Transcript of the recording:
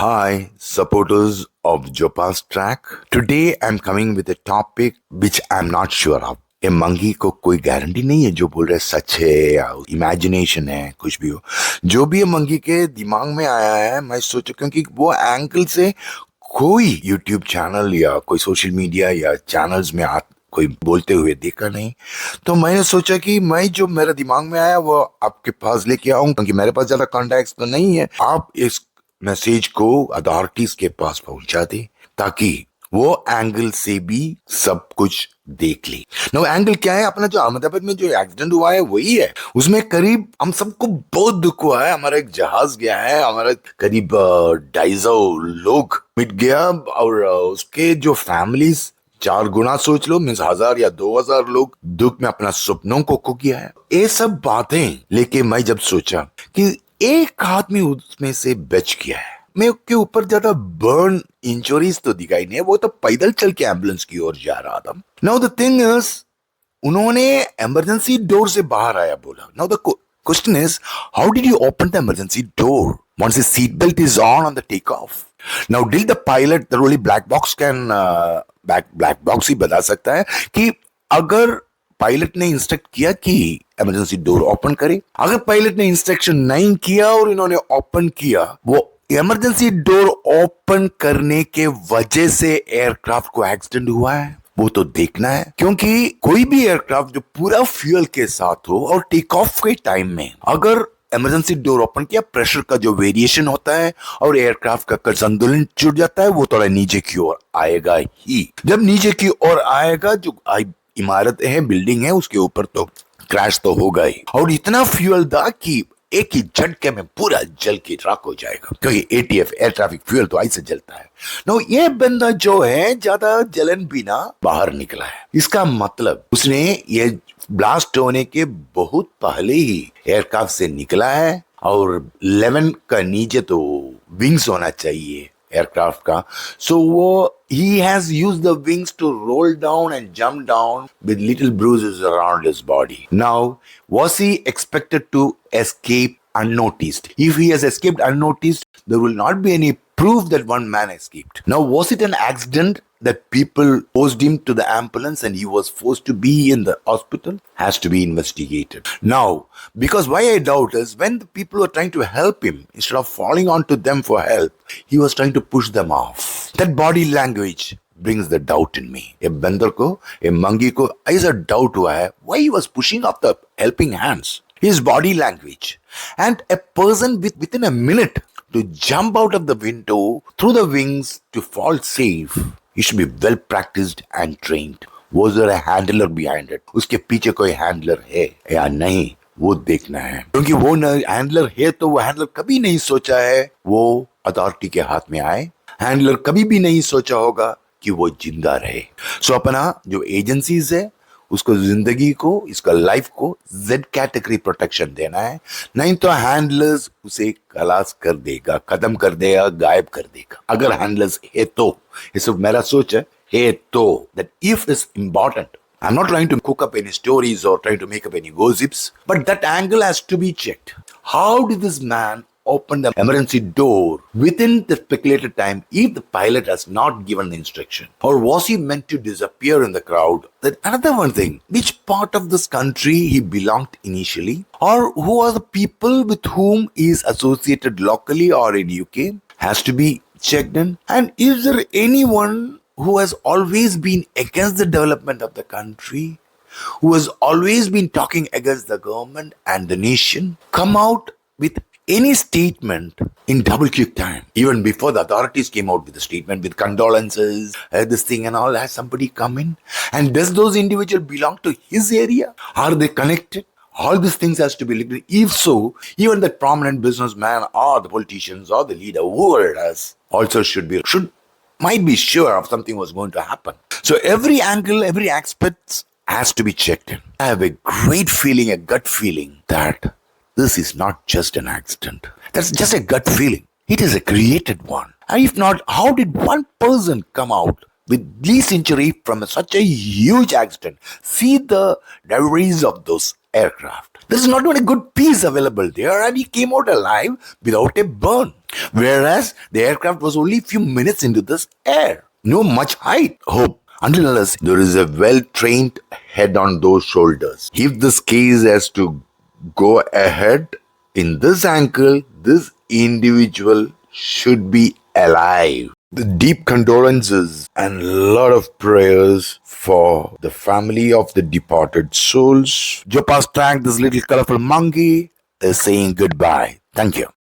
Hi, supporters of Jopa's track. Today I'm coming with a topic which I'm not sure of. ये मंगी को कोई guarantee नहीं है जो बोल रहे सच है या इमेजिनेशन है कुछ भी हो जो भी ये मंगी के दिमाग में आया है मैं सोचा क्योंकि वो एंगल से कोई यूट्यूब चैनल या कोई सोशल मीडिया या चैनल्स में कोई बोलते हुए देखा नहीं तो मैंने सोचा कि मैं जो मेरे दिमाग में आया वो आपके पास लेके आऊं क्योंकि मेरे पास ज्यादा कॉन्टेक्ट तो नहीं है आप इस मैसेज को अथॉरिटीज के पास पहुंचा दे ताकि वो एंगल से भी सब कुछ देख ले। नो एंगल क्या है? अपना जो अहमदाबाद में जो एक्सीडेंट हुआ है वही है। उसमें करीब हम सबको बहुत दुख हुआ है। हमारा एक जहाज गया है, हमारा करीब 250 लोग मिट गया और उसके जो फैमिलीज 4 गुना सोच लो मीन्स 1000 या 2000 लोग दुख में अपना सपनों को खो गया है। ये सब बातें लेके मैं जब सोचा कि एक आदमी उसमें से बच गया है, मैं के ऊपर ज्यादा बर्न इंजरीज तो दिखाई नहीं है, वो तो पैदल चल के एम्बुलेंस की ओर जा रहा था। नाउ द थिंग इज उन्होंने इमरजेंसी डोर से बाहर आया बोला। Now the question is how did you open the emergency door once the seat belt is on the takeoff? Now did the pilot, the only black box can black box ही बता सकता है कि अगर pilot ने instruct किया कि emergency door open करे, अगर पायलट ने इंस्ट्रक्शन नहीं किया और इन्होंने ओपन किया, वो इमरजेंसी डोर ओपन करने के वजह से एयरक्राफ्ट को एक्सीडेंट हुआ है वो तो देखना है। क्योंकि कोई भी एयरक्राफ्ट जो पूरा फ्यूल के साथ हो और टेक ऑफ के टाइम में अगर इमरजेंसी डोर ओपन किया, प्रेशर का जो वेरिएशन होता है और एयरक्राफ्ट का संतुलन छूट जाता है, वो थोड़ा नीचे की ओर आएगा ही। जब नीचे की ओर आएगा, जो इमारत है, बिल्डिंग है, उसके ऊपर तो क्रैश तो होगा ही। और इतना फ्यूल था कि एक ही झटके में पूरा जल के राख हो जाएगा, क्योंकि एटीएफ एयर ट्रैफिक फ्यूल तो ऐसे जलता है। नो ये बंदा जो है ज्यादा जलन बिना बाहर निकला है। इसका मतलब उसने ये ब्लास्ट होने के बहुत पहले ही एयरक्राफ्ट से निकला है और 11 का नीचे तो विंग्स होना चाहिए एयरक्राफ्ट का। सो वो he has used the wings to roll down and jump down with little bruises around his body. Now, was he expected to escape unnoticed? If he has escaped unnoticed, there will not be any proof that one man escaped. Now, was it an accident that people posed him to the ambulance and he was forced to be in the hospital? Has to be investigated. Now, because why I doubt is when the people were trying to help him, instead of falling onto them for help, he was trying to push them off. That body language brings the doubt in me. A बंदर को, a मंगी को ऐसा doubt हुआ है why he was pushing up the helping hands. His body language. And a person within a minute to jump out of the window through the wings to fall safe, he should be well practiced and trained. Was there a handler behind it? उसके पीछे कोई handler है या नहीं वो देखना है, क्योंकि वो हैंडलर है तो वो हैंडलर कभी नहीं सोचा है वो अथॉरिटी के हाथ में आए। हैंडलर कभी भी नहीं सोचा होगा कि वो जिंदा रहे। सो अपना जो एजेंसीज है उसको जिंदगी को, इसका लाइफ को जेड कैटेगरी प्रोटेक्शन देना है, नहीं तो हैंडलर्स उसे खलास कर देगा, खत्म कर देगा, गायब कर देगा। अगर हैंडलर्स है तो, ये सब मेरा सोच है तो, that if is important. I'm not trying to cook up any stories or trying to make up any gossips, but that angle has to be checked. How did this man open the emergency door within the speculated time if the pilot has not given the instruction? Or was he meant to disappear in the crowd? Then another one thing, which part of this country he belonged initially? Or who are the people with whom he is associated locally or in UK? Has to be checked in. And is there anyone who has always been against the development of the country, who has always been talking against the government and the nation, come out with any statement in double quick time? Even before the authorities came out with the statement with condolences, this thing and all, has somebody come in? And does those individuals belong to his area? Are they connected? All these things has to be looked at. If so, even the prominent businessman or the politicians or the leader, whoever it is, also might be sure of something was going to happen. So every angle, every aspect has to be checked in. I have a great feeling, a gut feeling that this is not just an accident. That's just a gut feeling. It is a created one. And if not, how did one person come out with least injury from such a huge accident? See the deliveries of those aircraft. There is not even a good piece available there, and he came out alive without a burn. Whereas the aircraft was only a few minutes into this air. No much height. Hope. Until unless there is a well-trained head on those shoulders. If this case has to go ahead in this angle, this individual should be alive. The deep condolences and a lot of prayers for the family of the departed souls. Joe Pass Track, this little colorful monkey, is saying goodbye. Thank you.